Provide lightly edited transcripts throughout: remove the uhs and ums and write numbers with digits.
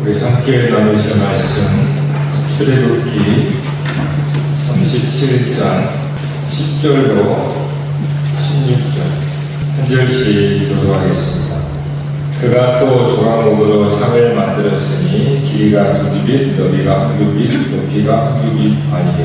우리 함께 나누실 말씀 출애굽기 37장 10절로 16절 한 절씩 교도하겠습니다. 그가 또 조각목으로 상을 만들었으니 길이가 2규빗, 너비가 1규빗, 높이가 1규빗 반이며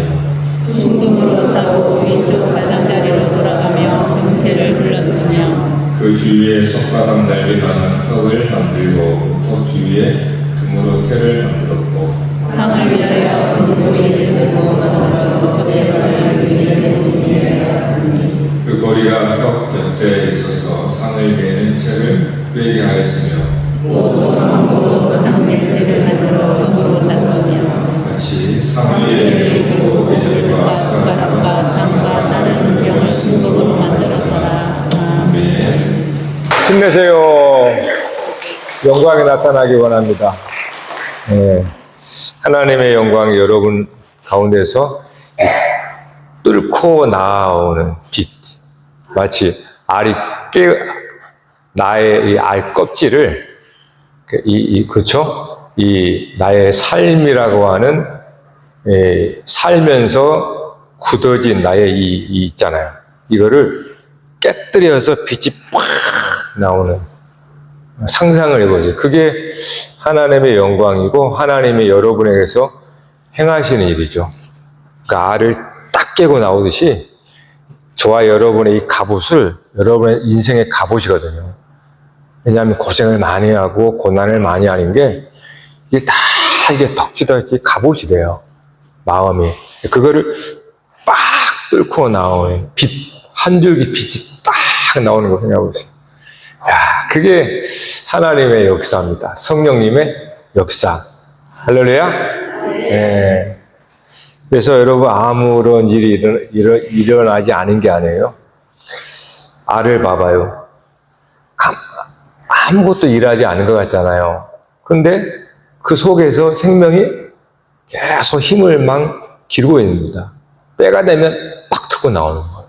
순금으로 싸고 위쪽 가장자리로 돌아가며 금태를 둘렀으며 그 주위에 손바닥 날개만한 턱을 만들고 턱 주위에 금으로 태를 만들었고 상을 위하여 금고리를 쓰고 만들어 겉에를 위에 놨으니 그 고리가 턱 곁에 있어서 상을 매는 채를 꿰게 하였으며 또 조각목으로 상매체를 만들어 금으로 샀으며 같이 상 위에 기포 대접과 숟가락과 장과 다른 병을 순금으로 만들었더라. 아멘. 힘내세요. 영광이 나타나기 원합니다. 하나님의 영광이 여러분 가운데서 뚫고 나오는 빛. 마치 알이 나의 이 알 껍질을, 그쵸? 이 나의 삶이라고 하는, 살면서 굳어진 나의 이 있잖아요. 이거를 깨뜨려서 빛이 팍 나오는 상상을 해보세요. 그게 하나님의 영광이고 하나님이 여러분에게서 행하시는 일이죠. 그러니까 알을 딱 깨고 나오듯이 저와 여러분의 이 갑옷을 여러분의 인생의 갑옷이거든요. 왜냐하면 고생을 많이 하고 고난을 많이 하는 게 이게 다 이게 덕지덕지 갑옷이 돼요. 마음이. 그거를 빡 뚫고 나오는 빛, 한 줄기 빛이 딱 나오는 거 생각해보세요. 야, 그게 하나님의 역사입니다. 성령님의 역사. 할렐루야? 네. 그래서 여러분 아무런 일이 일어나지 않은 게 아니에요. 알을 봐봐요. 아무것도 일하지 않은 것 같잖아요. 근데 그 속에서 생명이 계속 힘을 막 기르고 있습니다. 때가 되면 빡 트고 나오는 거예요.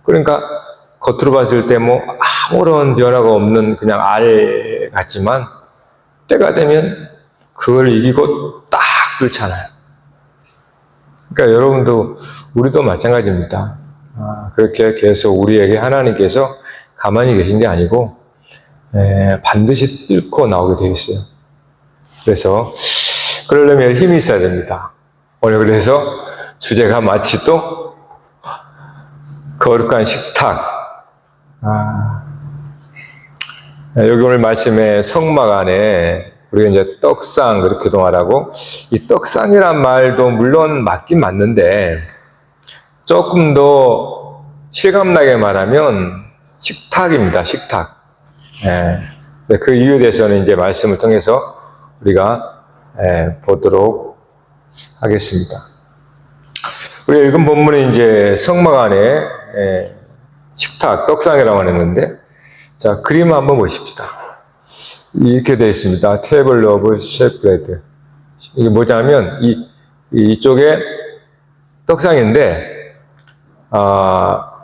그러니까 겉으로 봤을 때 뭐 아무런 변화가 없는 그냥 알 같지만 때가 되면 그걸 이기고 딱 뚫잖아요. 그러니까 여러분도 우리도 마찬가지입니다. 그렇게 계속 우리에게 하나님께서 가만히 계신 게 아니고 반드시 뚫고 나오게 되어 있어요. 그래서 그러려면 힘이 있어야 됩니다. 오늘 그래서 주제가 마치 또 거룩한 식탁. 여기 오늘 말씀에 성막 안에 우리가 이제 떡상 그렇게도 말하고 이 떡상이란 말도 물론 맞긴 맞는데 조금 더 실감나게 말하면 식탁입니다. 식탁. 그 이유에 대해서는 이제 말씀을 통해서 우리가 보도록 하겠습니다. 우리 읽은 본문은 이제 성막 안에 식탁, 떡상이라고 하는데, 자, 그림 한번 보십시다. 이렇게 되어 있습니다. 테이블 오브 셰프레드. 이게 뭐냐면, 이쪽에 떡상인데,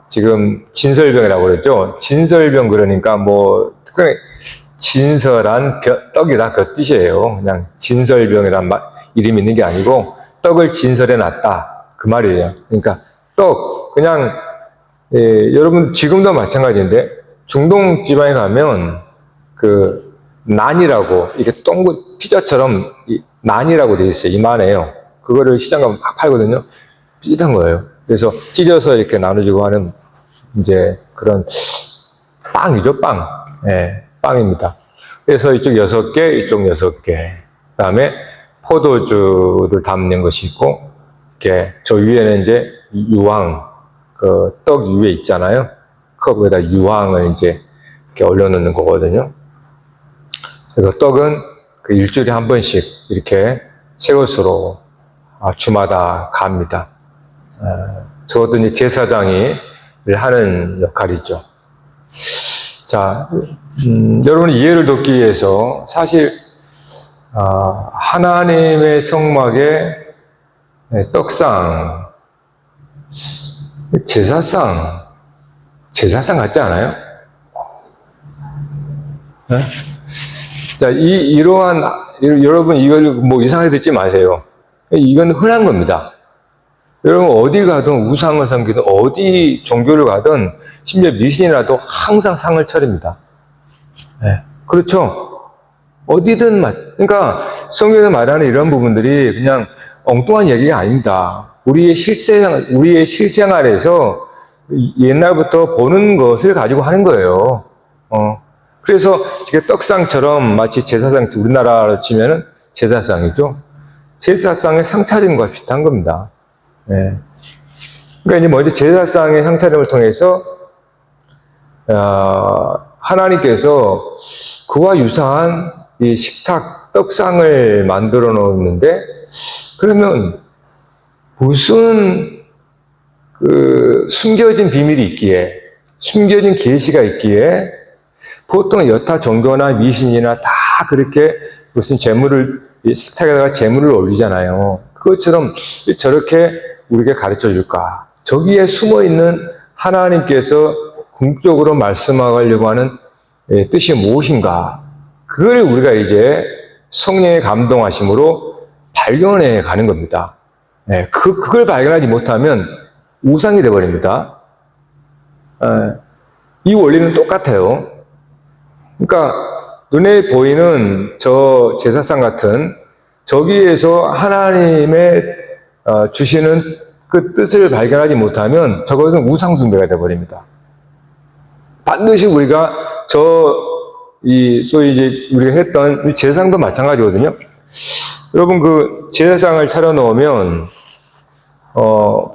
지금 진설병이라고 그랬죠. 진설병 그러니까 뭐, 특별히 진설한 떡이다. 그 뜻이에요. 그냥 진설병이란 이름이 있는 게 아니고, 떡을 진설해 놨다. 그 말이에요. 그러니까 떡, 그냥, 여러분 지금도 마찬가지인데, 중동 지방에 가면, 난이라고, 이렇게 피자처럼 난이라고 되어 있어요. 이만해요. 그거를 시장 가면 막 팔거든요. 삐끗한 거예요. 그래서 찢어서 이렇게 나눠주고 하는, 이제 그런 빵이죠, 빵. 빵입니다. 그래서 이쪽 6개, 이쪽 6개. 그 다음에 포도주를 담는 것이 있고, 이렇게 저 위에는 이제 유황, 떡 위에 있잖아요. 컵에다 유황을 이제 이렇게 올려놓는 거거든요. 그래서 떡은 그 일주일에 한 번씩 이렇게 새 것으로 주마다 갑니다. 저것도 이제 제사장이 하는 역할이죠. 자, 여러분 이해를 돕기 위해서 사실 하나님의 성막에 떡상, 제사상 같지 않아요? 네? 자, 이러한 여러분 이걸 뭐 이상하게 듣지 마세요. 이건 흔한 겁니다. 여러분 어디 가든 우상을 섬기든 어디 종교를 가든 심지어 미신이라도 항상 상을 차립니다. 네. 그렇죠? 어디든 그러니까 성경에서 말하는 이런 부분들이 그냥 엉뚱한 얘기가 아닙니다. 우리의 실생활에서 옛날부터 보는 것을 가지고 하는 거예요. 그래서 이게 떡상처럼 마치 제사상, 우리나라로 치면은 제사상이죠. 제사상의 상 차리는 것과 비슷한 겁니다. 네. 그러니까 이제 먼저 제사상의 상 차림을 통해서 하나님께서 그와 유사한 이 식탁, 떡상을 만들어 놓는데, 그러면 무슨 숨겨진 비밀이 있기에, 숨겨진 계시가 있기에, 보통 여타 종교나 미신이나 다 그렇게 무슨 식탁에다가 재물을 올리잖아요. 그것처럼 저렇게 우리에게 가르쳐 줄까? 저기에 숨어 있는 하나님께서 궁극적으로 말씀하려고 하는 뜻이 무엇인가? 그걸 우리가 이제 성령의 감동하심으로 발견해 가는 겁니다. 그걸 발견하지 못하면 우상이 되어버립니다. 이 원리는 똑같아요. 그러니까 눈에 보이는 저 제사상 같은 저기에서 하나님의 주시는 그 뜻을 발견하지 못하면 저것은 우상 숭배가 되어버립니다. 반드시 우리가 소위 이제 우리가 했던 제사상도 마찬가지거든요. 여러분 그 제사상을 차려놓으면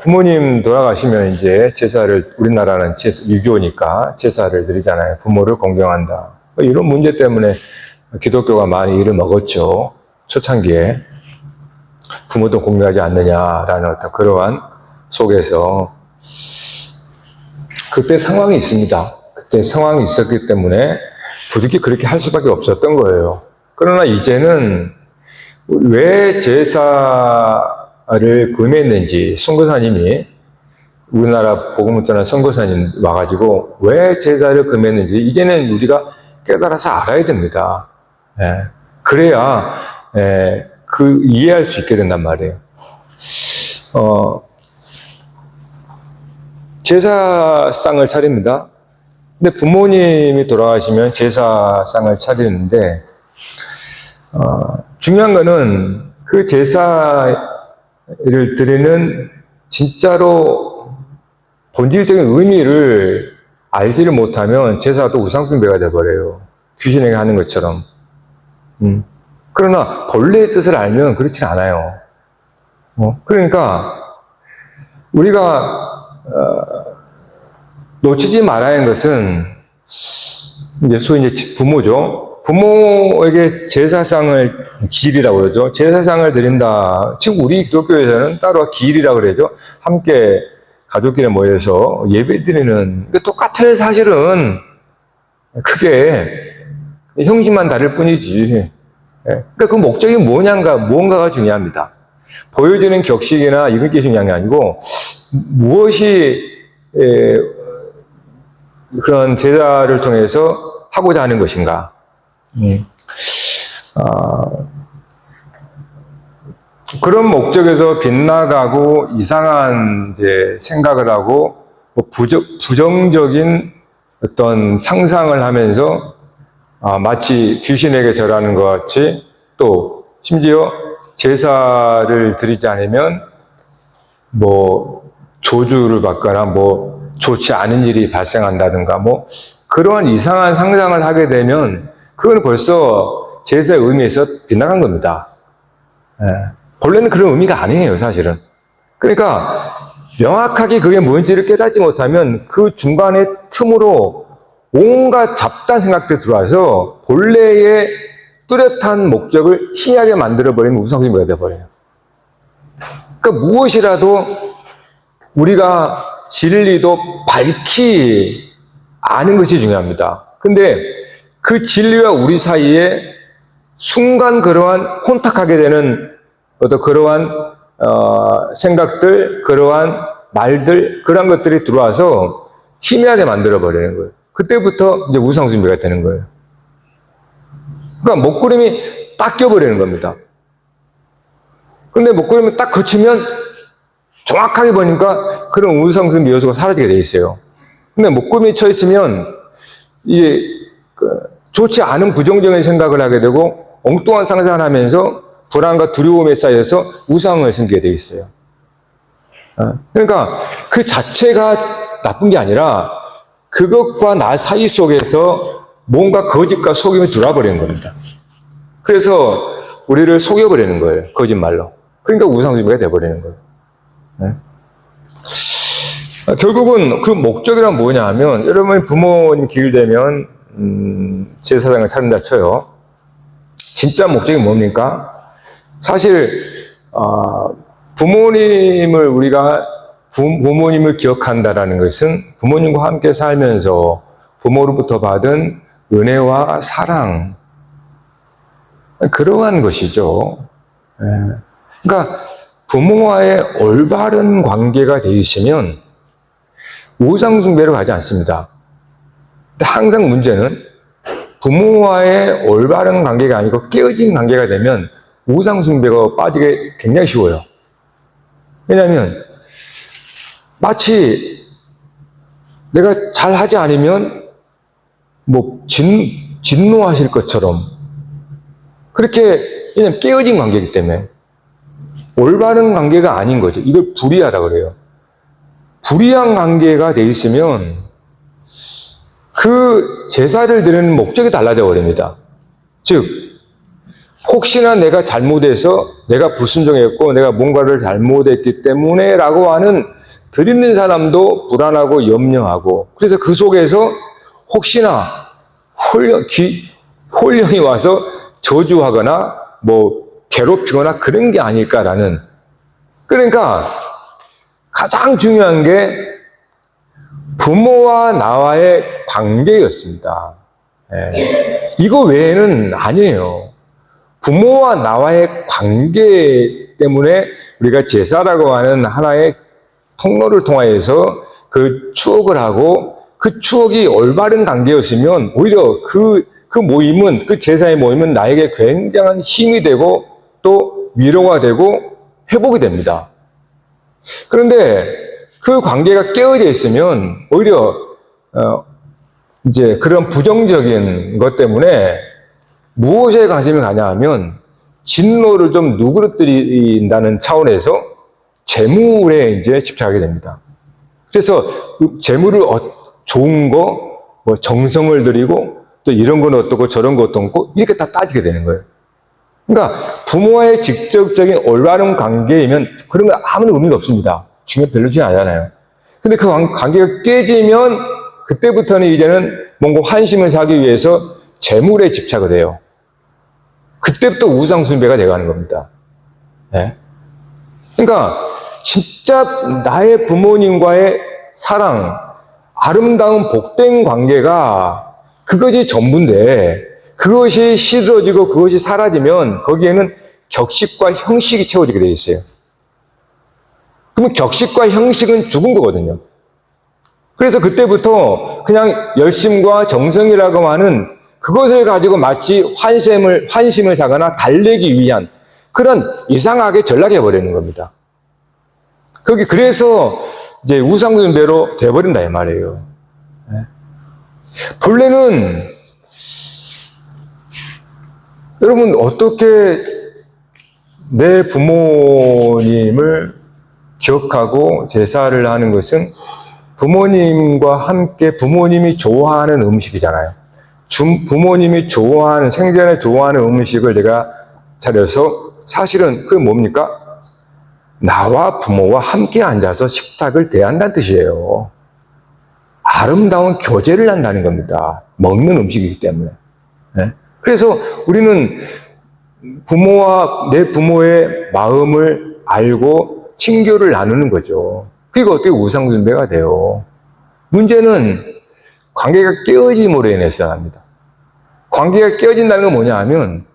부모님 돌아가시면 이제 제사를, 우리나라는 유교니까 제사를 드리잖아요. 부모를 공경한다. 이런 문제 때문에 기독교가 많이 일을 먹었죠. 초창기에. 부모도 공경하지 않느냐라는 어떤 그러한 속에서. 그때 상황이 있습니다. 그때 상황이 있었기 때문에 부득이 그렇게 할 수밖에 없었던 거예요. 그러나 이제는 왜 제사를 금했는지 선교사님이, 우리나라 복음을 전한 선교사님 와가지고 왜 제사를 금했는지 이제는 우리가 깨달아서 알아야 됩니다. 그래야 이해할 수 있게 된단 말이에요. 제사상을 차립니다. 근데 부모님이 돌아가시면 제사상을 차리는데 중요한 거는 그 제사를 드리는 진짜로 본질적인 의미를 알지를 못하면 제사가 우상숭배가 돼버려요. 귀신에게 하는 것처럼. 그러나 본래의 뜻을 알면 그렇진 않아요. 그러니까 우리가 놓치지 말아야 하는 것은 이제 소위 이제 부모죠. 부모에게 제사상을 기일이라고 그러죠. 제사상을 드린다. 지금 우리 기독교에서는 따로 기일이라고 그러죠. 함께 가족끼리 모여서 예배 드리는, 똑같아요, 사실은. 그게 형식만 다를 뿐이지. 그러니까 그 목적이 무언가가 중요합니다. 보여지는 격식이나 이런 게 중요한 게 아니고, 무엇이 그런 제사를 통해서 하고자 하는 것인가. 그런 목적에서 빗나가고 이상한 이제 생각을 하고 부정적인 어떤 상상을 하면서 마치 귀신에게 절하는 것 같이, 또 심지어 제사를 드리지 않으면 뭐 조주를 받거나 뭐 좋지 않은 일이 발생한다든가 뭐 그러한 이상한 상상을 하게 되면 그건 벌써 제사의 의미에서 빗나간 겁니다. 본래는 그런 의미가 아니에요, 사실은. 그러니까 명확하게 그게 뭔지를 깨닫지 못하면 그 중간에 틈으로 온갖 잡다한 생각들이 들어와서 본래의 뚜렷한 목적을 희미하게 만들어버리는 우상숭배가 되어버려요. 그러니까 무엇이라도 우리가 진리도 밝히 아는 것이 중요합니다. 근데 그 진리와 우리 사이에 순간 그러한 혼탁하게 되는 어떤 그러한 생각들, 그러한 말들, 그런 것들이 들어와서 희미하게 만들어버리는 거예요. 그때부터 이제 우상숭배가 되는 거예요. 그러니까 먹구름이 딱 껴버리는 겁니다. 근데 목걸이만 딱 거치면 정확하게 보니까 그런 우상숭배 요소가 사라지게 돼 있어요. 근데 목걸이에 쳐 있으면 이게 좋지 않은 부정적인 생각을 하게 되고 엉뚱한 상상을 하면서 불안과 두려움에 쌓여서 우상을 섬기게 돼 있어요. 그러니까 그 자체가 나쁜 게 아니라 그것과 나 사이 속에서 뭔가 거짓과 속임이 들어와버리는 겁니다. 그래서 우리를 속여버리는 거예요. 거짓말로. 그러니까 우상숭배가 돼버리는 거예요. 네? 결국은 그 목적이란 뭐냐 하면 여러분이 부모님 기일 되면 제사장을 차린다 쳐요. 진짜 목적이 뭡니까? 사실 부모님을 우리가 부모님을 기억한다라는 것은 부모님과 함께 살면서 부모로부터 받은 은혜와 사랑 그러한 것이죠. 그러니까 부모와의 올바른 관계가 되어 있으면 우상숭배로 가지 않습니다. 근데 항상 문제는 부모와의 올바른 관계가 아니고 깨어진 관계가 되면 우상숭배가 빠지게 굉장히 쉬워요. 왜냐하면 마치 내가 잘하지 않으면 뭐 진노하실 것처럼 그렇게 그냥 깨어진 관계이기 때문에 올바른 관계가 아닌 거죠. 이걸 불의하다 그래요. 불의한 관계가 돼 있으면 그 제사를 드리는 목적이 달라져 버립니다. 즉 혹시나 내가 잘못해서 내가 불순종했고 내가 뭔가를 잘못했기 때문에 라고 하는 드리는 사람도 불안하고 염려하고 그래서 그 속에서 혹시나 홀령이 와서 저주하거나 뭐 괴롭히거나 그런 게 아닐까라는 그러니까 가장 중요한 게 부모와 나와의 관계였습니다. 이거 외에는 아니에요. 부모와 나와의 관계 때문에 우리가 제사라고 하는 하나의 통로를 통하여서 그 추억을 하고 그 추억이 올바른 관계였으면 오히려 그 모임은 그 제사의 모임은 나에게 굉장한 힘이 되고 또 위로가 되고 회복이 됩니다. 그런데 그 관계가 깨어져 있으면 오히려 이제 그런 부정적인 것 때문에 무엇에 관심이 가냐 하면 진노를 좀 누그러뜨린다는 차원에서 재물에 이제 집착하게 됩니다. 그래서 재물을 좋은 거, 뭐 정성을 들이고 또 이런 건 어떻고 저런 거 어떻고 이렇게 다 따지게 되는 거예요. 그러니까 부모와의 직접적인 올바른 관계이면 그런 거 아무런 의미가 없습니다. 중요 별로 중요하잖아요. 근데 그 관계가 깨지면 그때부터는 이제는 뭔가 환심을 사기 위해서 재물에 집착을 해요. 그때부터 우상숭배가 돼가는 겁니다. 네? 그러니까 진짜 나의 부모님과의 사랑, 아름다운 복된 관계가 그것이 전부인데 그것이 싫어지고 그것이 사라지면 거기에는 격식과 형식이 채워지게 되어 있어요. 그러면 격식과 형식은 죽은 거거든요. 그래서 그때부터 그냥 열심과 정성이라고 하는 그것을 가지고 마치 환심을 사거나 달래기 위한 그런 이상하게 전락해 버리는 겁니다. 그래서 이제 우상숭배로 돼버린다 이 말이에요. 본래는 여러분 어떻게 내 부모님을 기억하고 제사를 하는 것은 부모님과 함께 부모님이 좋아하는 음식이잖아요. 부모님이 좋아하는 생전에 좋아하는 음식을 내가 차려서 사실은 그게 뭡니까? 나와 부모와 함께 앉아서 식탁을 대한다는 뜻이에요. 아름다운 교제를 한다는 겁니다. 먹는 음식이기 때문에. 네? 그래서 우리는 내 부모의 마음을 알고 친교를 나누는 거죠. 그게 어떻게 우상숭배가 돼요? 문제는 관계가 깨어짐으로 인해서 합니다. 관계가 깨어진다는 건 뭐냐 하면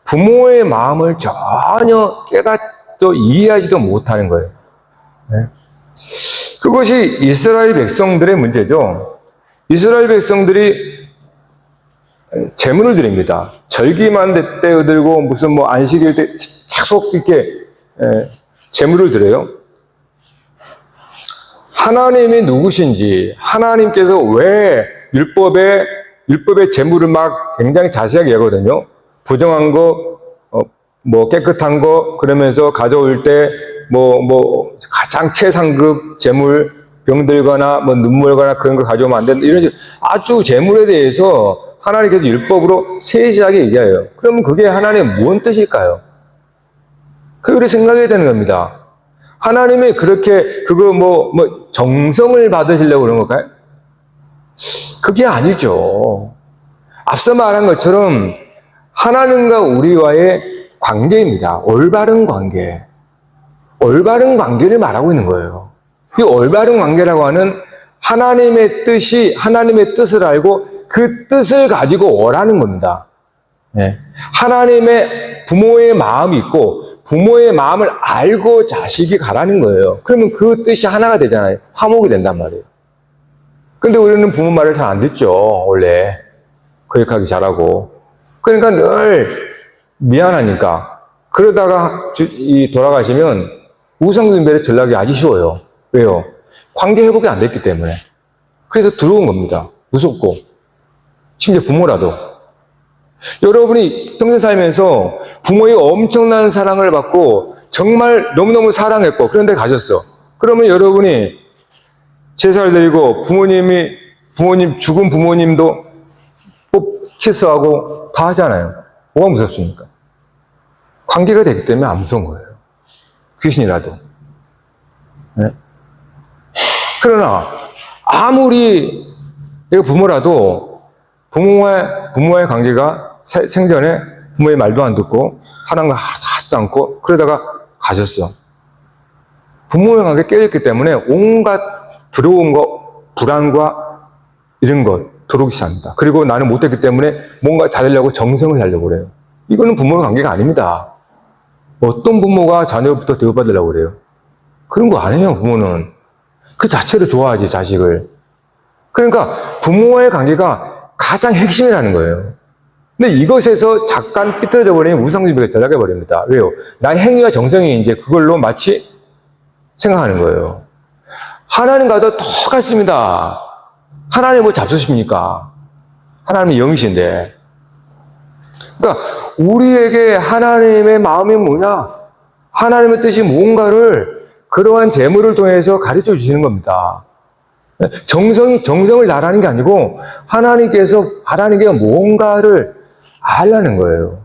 부모의 마음을 전혀 깨닫도 이해하지도 못하는 거예요. 네? 그것이 이스라엘 백성들의 문제죠. 이스라엘 백성들이 제물을 드립니다. 절기만 때 드리고 무슨 뭐 안식일 때 계속 이렇게 제물을 드려요. 하나님이 누구신지, 하나님께서 왜 율법의 제물을 막 굉장히 자세하게 얘기하거든요. 부정한 거, 뭐 깨끗한 거, 그러면서 가져올 때 뭐 가장 최상급 제물, 병들거나 뭐 눈물거나 그런 거 가져오면 안 된다. 이런 식으로 아주 제물에 대해서 하나님께서 율법으로 세세하게 얘기해요. 그러면 그게 하나님의 무슨 뜻일까요? 그걸 우리 생각해야 되는 겁니다. 하나님이 그렇게 그거 뭐 정성을 받으시려고 그런 걸까요? 그게 아니죠. 앞서 말한 것처럼 하나님과 우리와의 관계입니다. 올바른 관계. 올바른 관계를 말하고 있는 거예요. 이 올바른 관계라고 하는 하나님의 뜻을 알고 그 뜻을 가지고 오라는 겁니다. 네. 하나님의 부모의 마음이 있고 부모의 마음을 알고 자식이 가라는 거예요. 그러면 그 뜻이 하나가 되잖아요. 화목이 된단 말이에요. 근데 우리는 부모 말을 잘 안 듣죠. 원래 거역하기 잘하고. 그러니까 늘 미안하니까. 그러다가 돌아가시면 우상숭배를 전락이 아주 쉬워요. 왜요? 관계 회복이 안 됐기 때문에. 그래서 들어온 겁니다. 무섭고. 심지어 부모라도. 여러분이 평생 살면서 부모의 엄청난 사랑을 받고 정말 너무너무 사랑했고 그런데 가셨어. 그러면 여러분이 제사를 드리고 부모님 죽은 부모님도 꼭 키스하고 다 하잖아요. 뭐가 무섭습니까? 관계가 되기 때문에 안 무서운 거예요. 귀신이라도. 네? 그러나 아무리 내가 부모라도 부모와의 관계가 생전에 부모의 말도 안 듣고 하는 거 하지도 않고 그러다가 가셨어. 부모의 관계 깨졌기 때문에 온갖 들어온 거, 불안과 이런 것 들어오기 시작합니다. 그리고 나는 못했기 때문에 뭔가 잘하려고 정성을 하려고 그래요. 이거는 부모의 관계가 아닙니다. 어떤 부모가 자녀부터 대우받으려고 그래요? 그런 거 아니에요, 부모는. 그 자체로 좋아하지, 자식을. 그러니까 부모와의 관계가 가장 핵심이라는 거예요. 근데 이것에서 잠깐 삐뚤어져 버리면 우상숭배가 전락해 버립니다. 왜요? 나의 행위와 정성이 이제 그걸로 마치 생각하는 거예요. 하나님과도 똑같습니다. 하나님 뭐 잡수십니까? 하나님은 영이신데. 그러니까 우리에게 하나님의 마음이 뭐냐? 하나님의 뜻이 뭔가를 그러한 재물을 통해서 가르쳐 주시는 겁니다. 정성을 나라는 게 아니고 하나님께 뭔가를 알라는 거예요.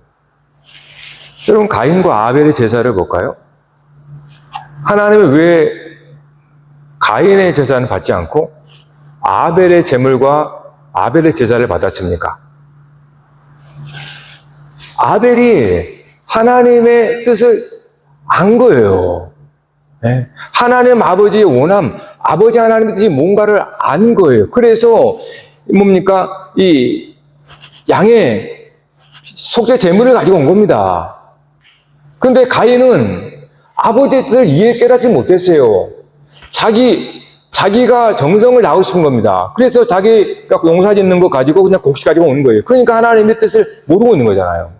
여러분, 가인과 아벨의 제사를 볼까요? 하나님은 왜 가인의 제사는 받지 않고 아벨의 제물과 아벨의 제사를 받았습니까? 아벨이 하나님의 뜻을 안 거예요. 네? 하나님 아버지의 원함, 아버지 하나님의 뜻이 뭔가를 안 거예요. 그래서 뭡니까? 이 양의 속죄 제물을 가지고 온 겁니다. 근데 가인은 아버지의 뜻을 깨닫지 못했어요. 자기가 정성을 다하고 싶은 겁니다. 그래서 자기가 용사 짓는 거 가지고 그냥 곡식 가지고 오는 거예요. 그러니까 하나님의 뜻을 모르고 있는 거잖아요.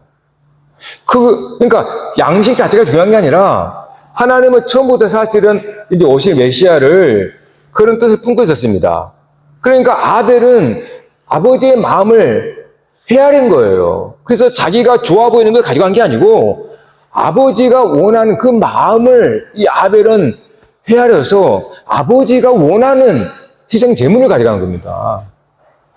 그러니까 양식 자체가 중요한 게 아니라 하나님은 처음부터 사실은 이제 오실 메시아를 그런 뜻을 품고 있었습니다. 그러니까 아벨은 아버지의 마음을 헤아린 거예요. 그래서 자기가 좋아 보이는 걸 가지고 간 게 아니고 아버지가 원하는 그 마음을 이 아벨은 헤아려서 아버지가 원하는 희생 제물을 가져간 겁니다.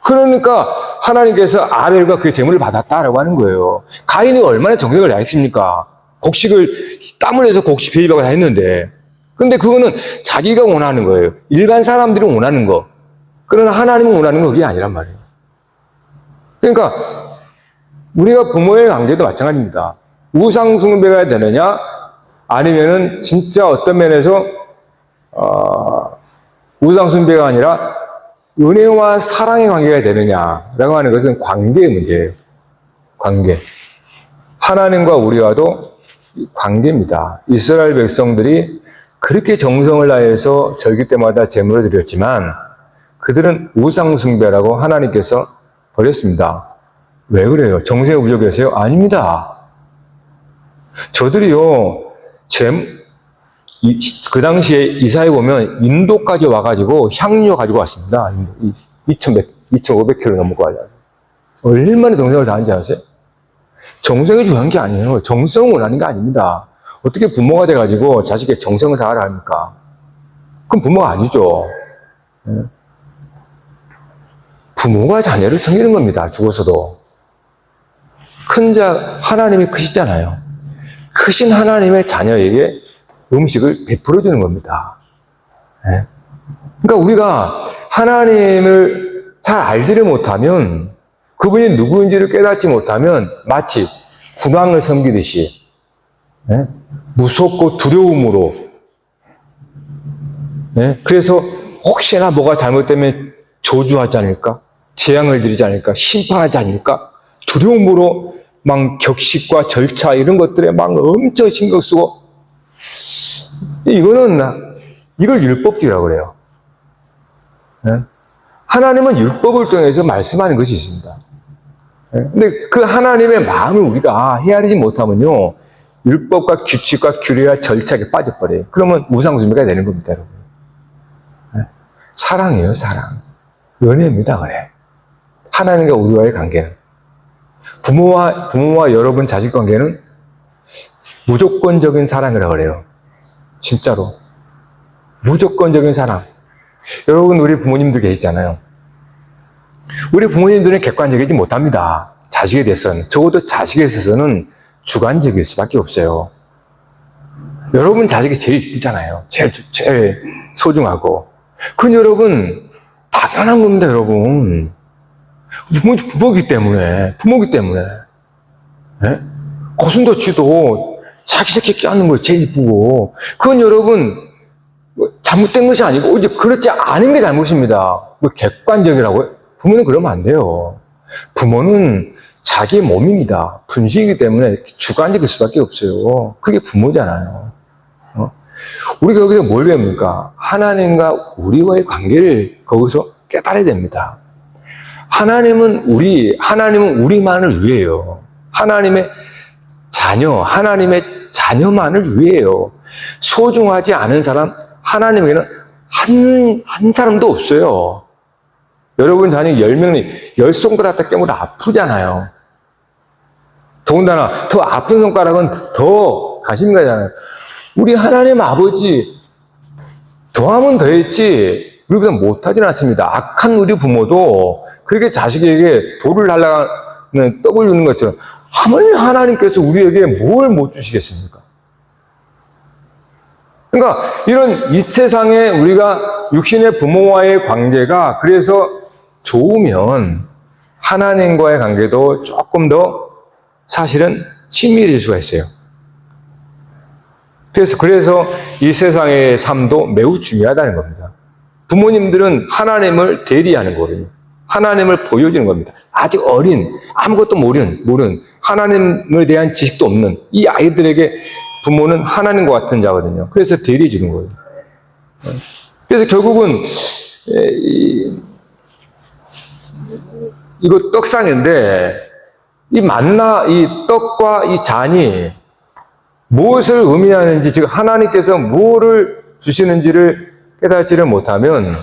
그러니까 하나님께서 아벨과 그 제물을 받았다라고 하는 거예요. 가인이 얼마나 정성을 다했습니까? 곡식을 땀 흘려서 곡식 베이바가 다 했는데. 근데 그거는 자기가 원하는 거예요. 일반 사람들이 원하는 거. 그러나 하나님은 원하는 거 그게 아니란 말이에요. 그러니까 우리가 부모의 관계도 마찬가지입니다. 우상 숭배가 되느냐 아니면은 진짜 어떤 면에서 우상 숭배가 아니라 은혜와 사랑의 관계가 되느냐라고 하는 것은 관계의 문제예요. 관계. 하나님과 우리와도 관계입니다. 이스라엘 백성들이 그렇게 정성을 다해서 절기 때마다 제물을 드렸지만 그들은 우상 숭배라고 하나님께서 버렸습니다. 왜 그래요? 정성이 부족해서요? 아닙니다. 저들이요, 그 당시에 이사해 보면 인도까지 와가지고 향료 가지고 왔습니다. 2,500km 넘고 와요. 얼마나 정성을 다하는지 아세요? 정성이 중요한 게 아니에요. 정성을 원하는 게 아닙니다. 어떻게 부모가 돼가지고 자식의 정성을 다하라 합니까? 그럼 부모가 아니죠. 부모가 자녀를 섬기는 겁니다. 죽어서도. 하나님이 크시잖아요. 크신 하나님의 자녀에게 음식을 베풀어주는 겁니다. 그러니까 우리가 하나님을 잘 알지를 못하면, 그분이 누구인지를 깨닫지 못하면 마치 군왕을 섬기듯이 무섭고 두려움으로, 그래서 혹시나 뭐가 잘못되면 저주하지 않을까? 재앙을 드리지 않을까? 심판하지 않을까? 두려움으로 막 격식과 절차 이런 것들에 막 엄청 신경 쓰고, 이걸 율법주의라고 그래요. 하나님은 율법을 통해서 말씀하는 것이 있습니다. 근데 그 하나님의 마음을 우리가 헤아리지 못하면요, 율법과 규칙과 규례와 절차에 빠져버려요. 그러면 우상숭배가 되는 겁니다, 여러분. 사랑이에요, 사랑. 연애입니다, 그래. 하나님과 우리와의 관계는. 부모와 여러분 자식 관계는 무조건적인 사랑이라고 그래요. 진짜로. 무조건적인 사랑. 여러분, 우리 부모님들 계시잖아요. 우리 부모님들은 객관적이지 못합니다. 자식에 대해서는. 적어도 자식에 있어서는 주관적일 수밖에 없어요. 여러분 자식이 제일 이쁘잖아요. 제일 소중하고. 그건 여러분, 당연한 겁니다, 여러분. 부모기 때문에. 고슴도치도 자기 새끼 껴안는 거 제일 이쁘고. 그건 여러분, 잘못된 것이 아니고, 이제 그렇지 않은 게 잘못입니다. 객관적이라고요? 부모는 그러면 안 돼요. 부모는 자기 몸입니다. 분신이기 때문에 주관적일 수밖에 없어요. 그게 부모잖아요. 우리가 여기서 뭘 배웁니까? 하나님과 우리와의 관계를 거기서 깨달아야 됩니다. 하나님은 우리만을 위해요. 하나님의 자녀만을 위해요. 소중하지 않은 사람, 하나님에게는 한 사람도 없어요. 여러분 자녀 10명이 10손가락 다 깨물어 아프잖아요. 더군다나 더 아픈 손가락은 더 가시는 거잖아요. 우리 하나님 아버지 더하면 더했지 우리보다 못하진 않습니다. 악한 우리 부모도 그렇게 자식에게 돌을 달라는 떡을 주는 것처럼 하물며 하나님께서 우리에게 뭘 못 주시겠습니까? 그러니까 이런 이 세상에 우리가 육신의 부모와의 관계가 그래서 좋으면 하나님과의 관계도 조금 더 사실은 친밀해질 수가 있어요. 그래서 이 세상의 삶도 매우 중요하다는 겁니다. 부모님들은 하나님을 대리하는 거거든요. 하나님을 보여주는 겁니다. 아직 어린, 아무것도 모르는, 하나님에 대한 지식도 없는 이 아이들에게 부모는 하나님과 같은 자거든요. 그래서 대리해 주는 거예요. 그래서 결국은 이거 떡상인데 이 떡과 이 잔이 무엇을 의미하는지, 즉 하나님께서 무엇을 주시는지를 깨닫지를 못하면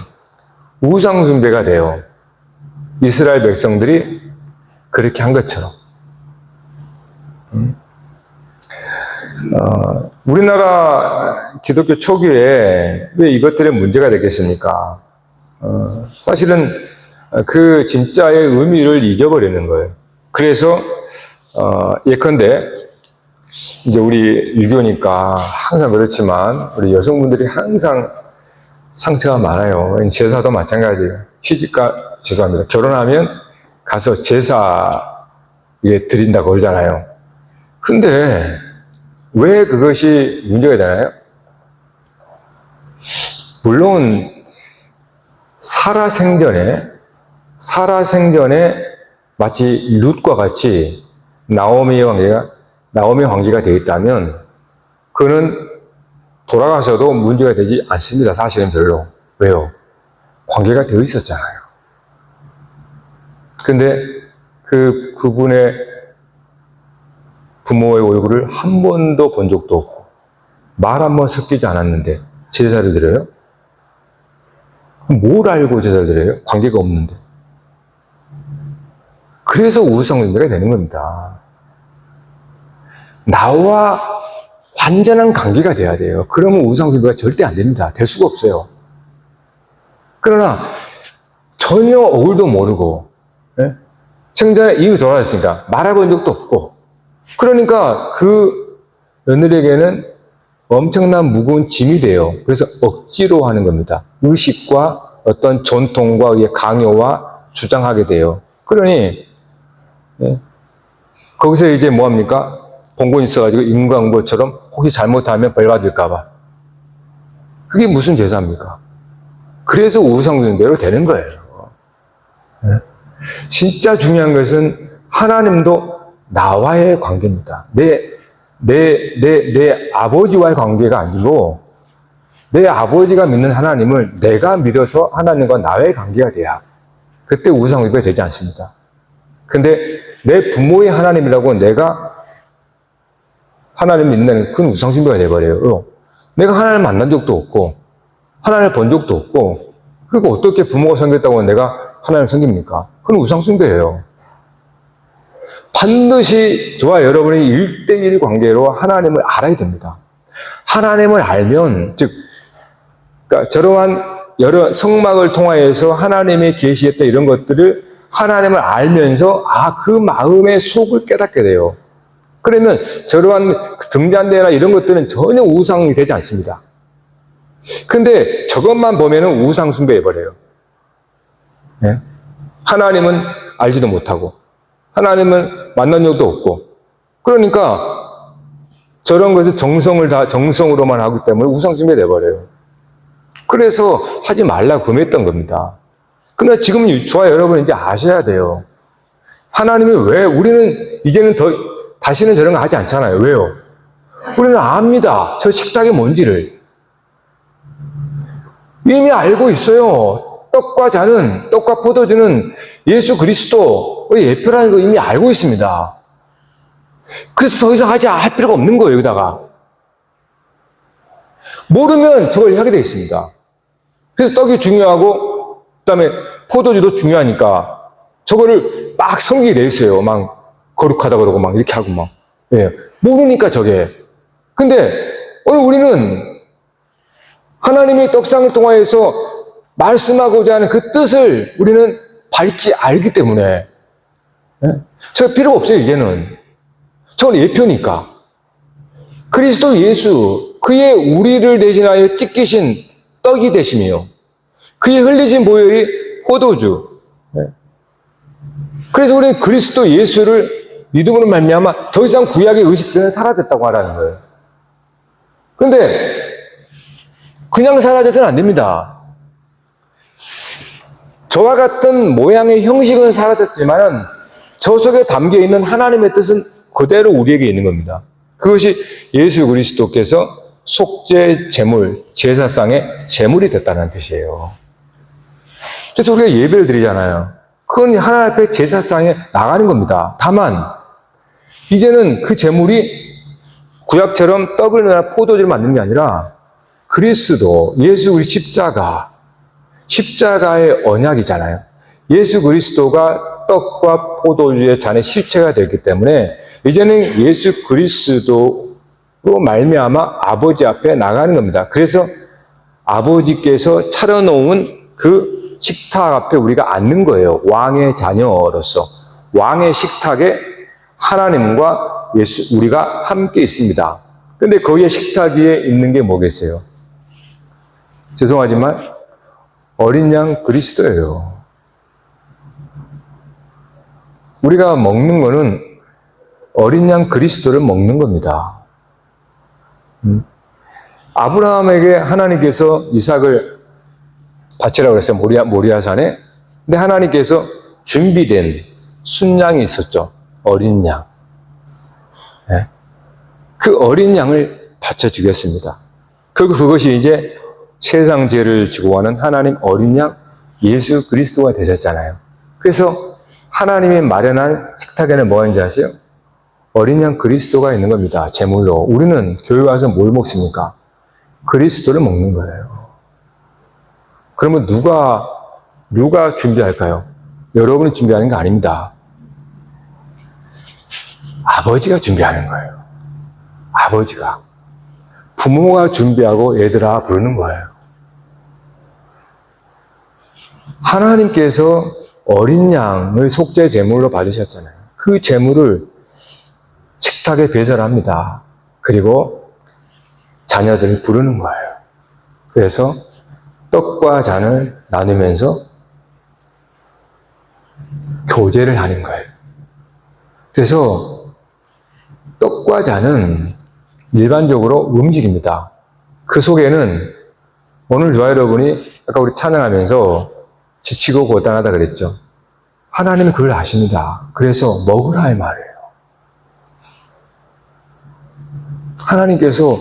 우상숭배가 돼요. 이스라엘 백성들이 그렇게 한 것처럼. 우리나라 기독교 초기에 왜 이것들의 문제가 되겠습니까? 사실은 그 진짜의 의미를 잊어버리는 거예요. 그래서 예컨대 이제 우리 유교니까 항상 그렇지만 우리 여성분들이 항상 상처가 많아요. 제사도 마찬가지예요. 죄송합니다. 결혼하면 가서 제사 드린다고 그러잖아요. 근데 왜 그것이 문제가 되나요? 물론 살아생전에 마치 룻과 같이 나오미 황제가 되어 있다면 그는 돌아가서도 문제가 되지 않습니다. 사실은 별로. 왜요? 관계가 되어 있었잖아요. 근데 그분의 부모의 얼굴을 한 번도 본 적도 없고, 말 한 번 섞이지 않았는데, 제사를 드려요? 뭘 알고 제사를 드려요? 관계가 없는데. 그래서 우상숭배가 되는 겁니다. 나와 완전한 관계가 돼야 돼요. 그러면 우상숭배가 절대 안 됩니다. 될 수가 없어요. 그러나 전혀 얼굴도 모르고, 생전에 이유 돌아왔으니까 말해본 적도 없고, 그러니까 그 며느리에게는 엄청난 무거운 짐이 돼요. 그래서 억지로 하는 겁니다. 의식과 어떤 전통과 의의 강요와 주장하게 돼요. 그러니 거기서 이제 뭐합니까? 본권 있어가지고 인과응보처럼 혹시 잘못하면 벌 받을까봐. 그게 무슨 제사입니까? 그래서 우상숭배로 되는 거예요. 진짜 중요한 것은 하나님도 나와의 관계입니다. 내 아버지와의 관계가 아니고, 내 아버지가 믿는 하나님을 내가 믿어서 하나님과 나의 관계가 돼야 그때 우상숭배가 되지 않습니다. 근데 내 부모의 하나님이라고 내가 하나님을 믿는 큰 우상숭배가 돼버려요. 내가 하나님을 만난 적도 없고, 하나님을 본 적도 없고, 그리고 어떻게 부모가 섬겼다고 내가 하나님을 섬깁니까? 그건 우상숭배예요. 반드시 저와 여러분이 1대1 관계로 하나님을 알아야 됩니다. 하나님을 알면, 즉, 그러니까 저러한 여러 성막을 통하여서 하나님의 계시했던 이런 것들을 하나님을 알면서 그 마음의 속을 깨닫게 돼요. 그러면 저러한 등잔대나 이런 것들은 전혀 우상이 되지 않습니다. 근데 저것만 보면은 우상숭배해버려요. 하나님은 알지도 못하고, 하나님은 만난 적도 없고, 그러니까 저런 것을 정성으로만 하기 때문에 우상숭배 돼버려요. 그래서 하지 말라고 금했던 겁니다. 그러나 지금 저와 여러분은 이제 아셔야 돼요. 하나님이 왜, 우리는 이제는 다시는 저런 거 하지 않잖아요. 왜요? 우리는 압니다. 저 식탁이 뭔지를. 이미 알고 있어요. 떡과 포도주는 예수 그리스도의 예표라는 거 이미 알고 있습니다. 그래서 더 이상 할 필요가 없는 거예요, 여기다가. 모르면 저걸 하게 되어 있습니다. 그래서 떡이 중요하고, 그 다음에 포도주도 중요하니까, 저거를 막 성기게 돼 있어요. 막 거룩하다 그러고 막 이렇게 하고 막. 모르니까 저게. 근데 오늘 우리는 하나님의 떡상을 통하여서 말씀하고자 하는 그 뜻을 우리는 알기 때문에 저 필요가 없어요, 이제는. 저건 예표니까. 그리스도 예수, 그의 우리를 대신하여 찢기신 떡이 되시며, 그의 흘리신 보혈이 포도주. 그래서 우리는 그리스도 예수를 믿음으로 말미암아 더 이상 구약의 의식들은 사라졌다고 하라는 거예요. 그런데 그냥 사라져서는 안 됩니다. 저와 같은 모양의 형식은 사라졌지만은 저 속에 담겨있는 하나님의 뜻은 그대로 우리에게 있는 겁니다. 그것이 예수 그리스도께서 속죄 제물, 제사상의 제물이 됐다는 뜻이에요. 그래서 우리가 예배를 드리잖아요. 그건 하나님 앞에 제사상에 나가는 겁니다. 다만 이제는 그 제물이 구약처럼 떡을 넣어 포도주를 만드는 게 아니라 그리스도, 예수 그리스도 십자가의 언약이잖아요. 예수 그리스도가 떡과 포도주의 잔의 실체가 되기 때문에 이제는 예수 그리스도로 말미암아 아버지 앞에 나가는 겁니다. 그래서 아버지께서 차려놓은 그 식탁 앞에 우리가 앉는 거예요. 왕의 자녀로서. 왕의 식탁에 하나님과 우리가 함께 있습니다. 근데 거기에 식탁 위에 있는 게 뭐겠어요? 죄송하지만 어린 양 그리스도예요. 우리가 먹는 거는 어린 양 그리스도를 먹는 겁니다. 아브라함에게 하나님께서 이삭을 바치라고 그랬어요. 모리아산에. 근데 하나님께서 준비된 순양이 있었죠. 어린 양. 그 어린 양을 바쳐주겠습니다. 그것이 이제 세상 죄를 지고 가는 하나님 어린 양 예수 그리스도가 되셨잖아요. 그래서 하나님이 마련한 식탁에는 뭐가 있는지 아세요? 어린 양 그리스도가 있는 겁니다. 제물로. 우리는 교회 와서 뭘 먹습니까? 그리스도를 먹는 거예요. 그러면 누가 준비할까요? 여러분이 준비하는 게 아닙니다. 아버지가 준비하는 거예요. 아버지가. 부모가 준비하고 얘들아 부르는 거예요. 하나님께서 어린 양을 속죄 제물로 받으셨잖아요. 그 제물을 식탁에 배설합니다. 그리고 자녀들을 부르는 거예요. 그래서 떡과 잔을 나누면서 교제를 하는 거예요. 그래서 떡과 잔은 일반적으로 음식입니다. 그 속에는 오늘 저와 여러분이 아까 우리 찬양하면서 지치고 고단하다 그랬죠. 하나님은 그걸 아십니다. 그래서 먹으라 할 말이에요. 하나님께서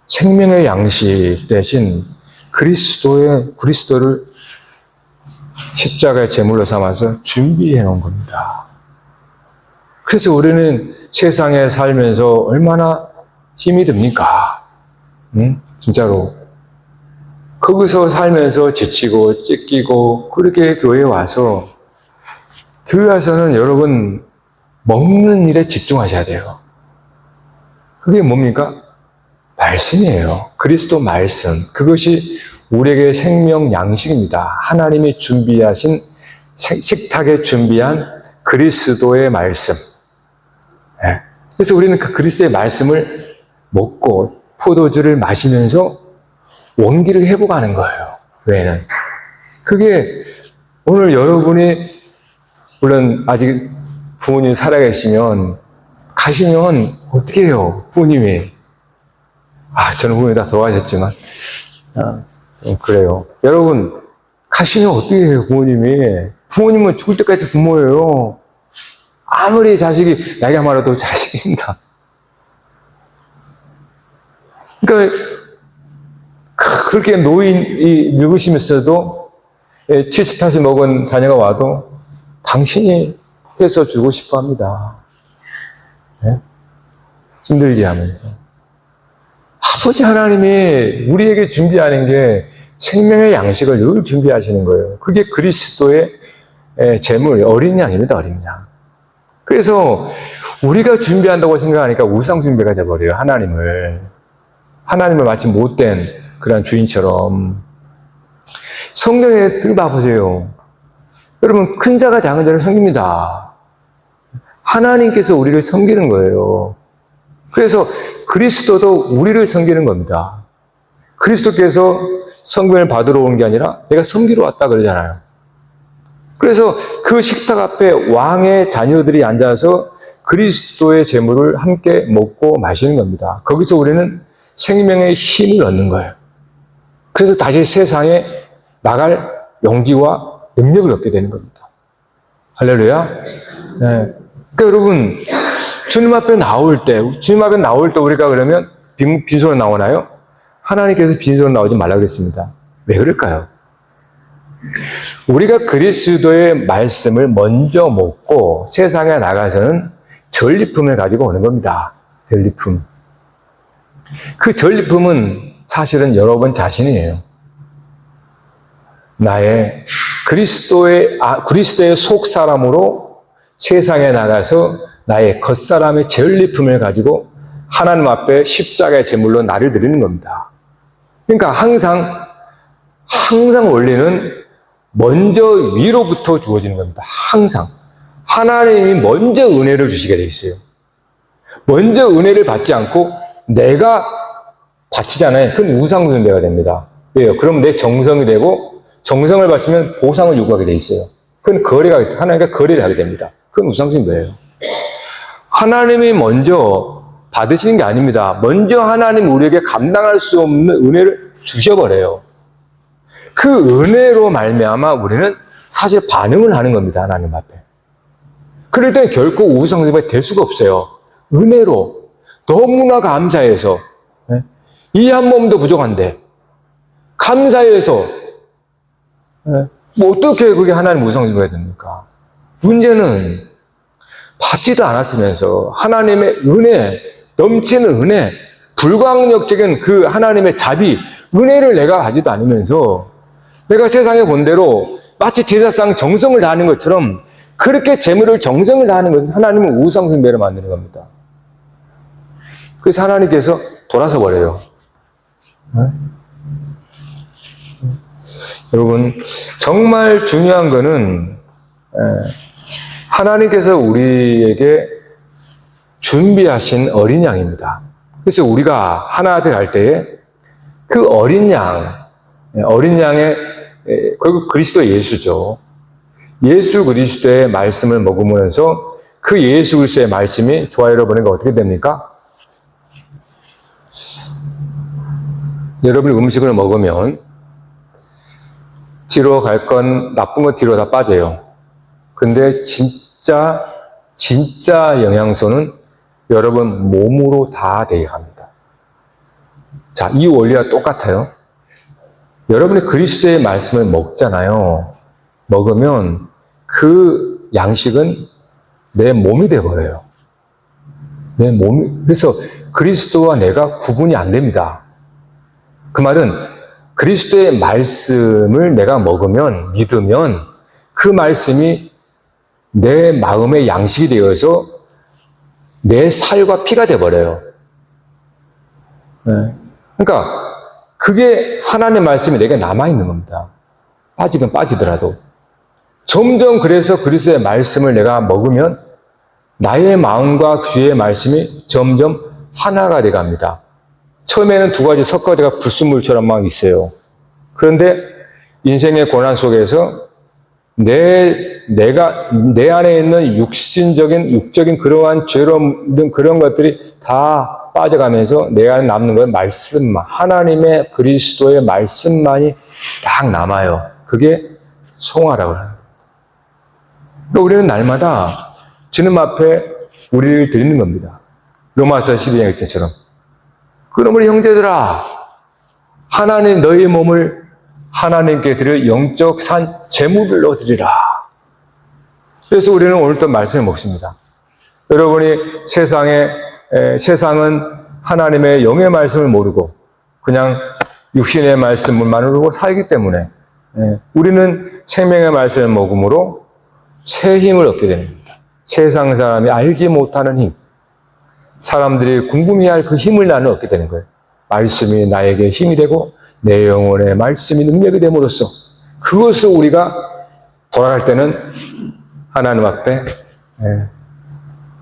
생명의 양식 대신 그리스도를 십자가의 제물로 삼아서 준비해 놓은 겁니다. 그래서 우리는 세상에 살면서 얼마나 힘이 듭니까? 진짜로. 거기서 살면서 지치고 찢기고 그렇게 교회에 와서 교회 와서는 여러분 먹는 일에 집중하셔야 돼요. 그게 뭡니까? 말씀이에요. 그리스도 말씀. 그것이 우리에게 생명 양식입니다. 하나님이 준비하신 식탁에 준비한 그리스도의 말씀. 네. 그래서 우리는 그 그리스도의 말씀을 먹고 포도주를 마시면서 원기를 회복하는 거예요. 교회는. 그게 오늘 여러분이 물론 아직 부모님이 살아계시면 가시면 어떻게 해요? 부모님이. 저는 부모님이 다 돌아가셨지만 그래요. 여러분 가시면 어떻게 해요? 부모님이. 부모님은 죽을 때까지 부모예요. 아무리 자식이 나이가 많아도 자식입니다. 그러니까 그렇게 노인이 늙으시면서도 70, 80 먹은 자녀가 와도 당신이 해서 주고 싶어 합니다. 네? 힘들지 하면서. 아버지 하나님이 우리에게 준비하는 게 생명의 양식을 늘 준비하시는 거예요. 그게 그리스도의 제물, 어린 양입니다, 어린 양. 그래서 우리가 준비한다고 생각하니까 우상 숭배가 돼버려요, 하나님을 마치 못된 그런 주인처럼. 성경에 들어봐보세요. 여러분, 큰 자가 작은 자를 섬깁니다. 하나님께서 우리를 섬기는 거예요. 그래서 그리스도도 우리를 섬기는 겁니다. 그리스도께서 성경을 받으러 오는 게 아니라 내가 섬기러 왔다 그러잖아요. 그래서 그 식탁 앞에 왕의 자녀들이 앉아서 그리스도의 제물을 함께 먹고 마시는 겁니다. 거기서 우리는 생명의 힘을 얻는 거예요. 그래서 다시 세상에 나갈 용기와 능력을 얻게 되는 겁니다. 할렐루야. 네. 그러니까 여러분, 주님 앞에 나올 때 우리가 그러면 빈손으로 나오나요? 하나님께서 빈손으로 나오지 말라 그랬습니다. 왜 그럴까요? 우리가 그리스도의 말씀을 먼저 먹고 세상에 나가서는 전리품을 가지고 오는 겁니다. 전리품. 그 전리품은 사실은 여러분 자신이에요. 나의 그리스도의 속 사람으로 세상에 나가서 나의 겉사람의 전리품을 가지고 하나님 앞에 십자가의 제물로 나를 드리는 겁니다. 그러니까 항상 원리는 먼저 위로부터 주어지는 겁니다. 항상. 하나님이 먼저 은혜를 주시게 돼 있어요. 먼저 은혜를 받지 않고 내가 바치잖아요. 그건 우상숭배가 됩니다. 왜요? 그럼 내 정성이 되고 정성을 바치면 보상을 요구하게 돼 있어요. 그건 하나님과 거래를 하게 됩니다. 그건 우상숭배예요. 하나님이 먼저 받으시는 게 아닙니다. 먼저 하나님 우리에게 감당할 수 없는 은혜를 주셔버려요. 그 은혜로 말미암아 우리는 사실 반응을 하는 겁니다. 하나님 앞에. 그럴 때는 결코 우상숭배가 될 수가 없어요. 은혜로 너무나 감사해서 이 한 몸도 부족한데 감사해서 뭐 어떻게 그게 하나님 우상숭배가 됩니까? 문제는 받지도 않았으면서 하나님의 은혜, 넘치는 은혜, 불광력적인 그 하나님의 자비, 은혜를 내가 가지도 않으면서 내가 세상에 본 대로 마치 제사상 정성을 다하는 것처럼 그렇게 재물을 정성을 다하는 것은 하나님은 우상숭배를 만드는 겁니다. 그래서 하나님께서 돌아서 버려요. 여러분, 정말 중요한 거는 하나님께서 우리에게 준비하신 어린 양입니다. 그래서 우리가 하나 앞에 갈 때에 그 어린 양의 결국 그리스도 예수죠. 예수 그리스도의 말씀을 먹으면서 그 예수 그리스도의 말씀이 좋아요 보니까 어떻게 됩니까? 여러분이 음식을 먹으면 뒤로 갈 건 나쁜 거 뒤로 다 빠져요. 근데 진짜 영양소는 여러분 몸으로 다 되게 합니다. 자, 이 원리와 똑같아요. 여러분이 그리스도의 말씀을 먹잖아요. 먹으면 그 양식은 내 몸이 되어버려요. 내 몸이, 그래서 그리스도와 내가 구분이 안 됩니다. 그 말은 그리스도의 말씀을 내가 먹으면, 믿으면 그 말씀이 내 마음의 양식이 되어서 내 살과 피가 되어버려요. 그러니까 그게 하나님의 말씀이 내게 남아있는 겁니다. 빠지면 빠지더라도. 점점 그래서 그리스도의 말씀을 내가 먹으면 나의 마음과 주의 말씀이 점점 하나가 돼갑니다. 처음에는 두 가지 섞어져가 불순물처럼 막 있어요. 그런데 인생의 고난 속에서 내 안에 있는 육적인 그러한 죄로 든 그런 것들이 다 빠져가면서 내 안에 남는 건 말씀만, 하나님의 그리스도의 말씀만이 딱 남아요. 그게 송화라고 합니다. 우리는 날마다 주님 앞에 우리를 드리는 겁니다. 로마서 12장 1절처럼. 그러므로 형제들아, 하나님 너희 몸을 하나님께 드릴 영적 산 제물로 드리라. 그래서 우리는 오늘 또 말씀을 먹습니다. 여러분이 세상은 하나님의 영의 말씀을 모르고 그냥 육신의 말씀만으로 살기 때문에 우리는 생명의 말씀을 먹음으로 새 힘을 얻게 됩니다. 세상 사람이 알지 못하는 힘, 사람들이 궁금해할 그 힘을 나는 얻게 되는 거예요. 말씀이 나에게 힘이 되고 내 영혼의 말씀이 능력이 됨으로써 그것을 우리가 돌아갈 때는 하나님 앞에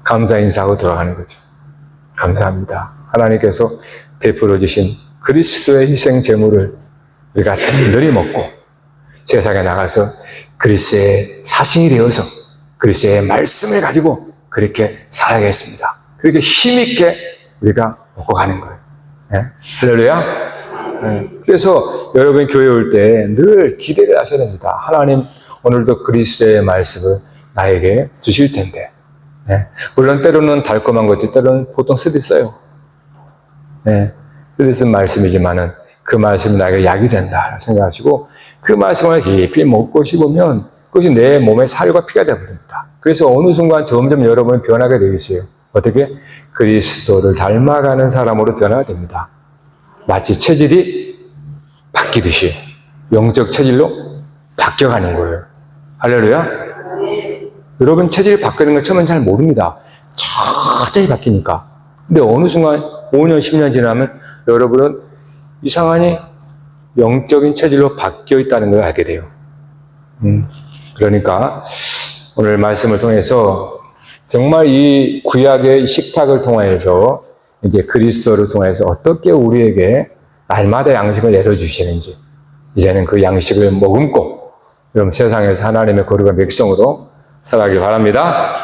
감사 인사하고 돌아가는 거죠. 감사합니다. 하나님께서 베풀어 주신 그리스도의 희생 제물을 우리가 든든히 먹고 세상에 나가서 그리스도의 사신이 되어서 그리스도의 말씀을 가지고 그렇게 살아야겠습니다. 그렇게 힘있게 우리가 먹고 가는 거예요. 할렐루야. 그래서 여러분 교회 올 때 늘 기대를 하셔야 됩니다. 하나님 오늘도 그리스도의 말씀을 나에게 주실 텐데. 물론 때로는 달콤한 것도 때로는 보통 쓰디 써요. 쓰디 쓴 말씀이지만은 그 말씀이 나에게 약이 된다 생각하시고 그 말씀을 깊이 먹고 씹으면 그것이 내 몸의 살과 피가 되어버립니다. 그래서 어느 순간 점점 여러분이 변하게 되어 있어요. 어떻게? 그리스도를 닮아가는 사람으로 변화가 됩니다. 마치 체질이 바뀌듯이 영적 체질로 바뀌어가는 거예요. 할렐루야. 여러분 체질이 바뀌는 걸 처음엔 잘 모릅니다. 천천히 바뀌니까. 근데 어느 순간 5년, 10년 지나면 여러분은 이상하니 영적인 체질로 바뀌어 있다는 걸 알게 돼요. 그러니까 오늘 말씀을 통해서 정말 이 구약의 식탁을 통해서 이제 그리스도를 통해서 어떻게 우리에게 날마다 양식을 내려주시는지 이제는 그 양식을 머금고 여러분 세상에서 하나님의 거룩한 백성으로 살아가길 바랍니다.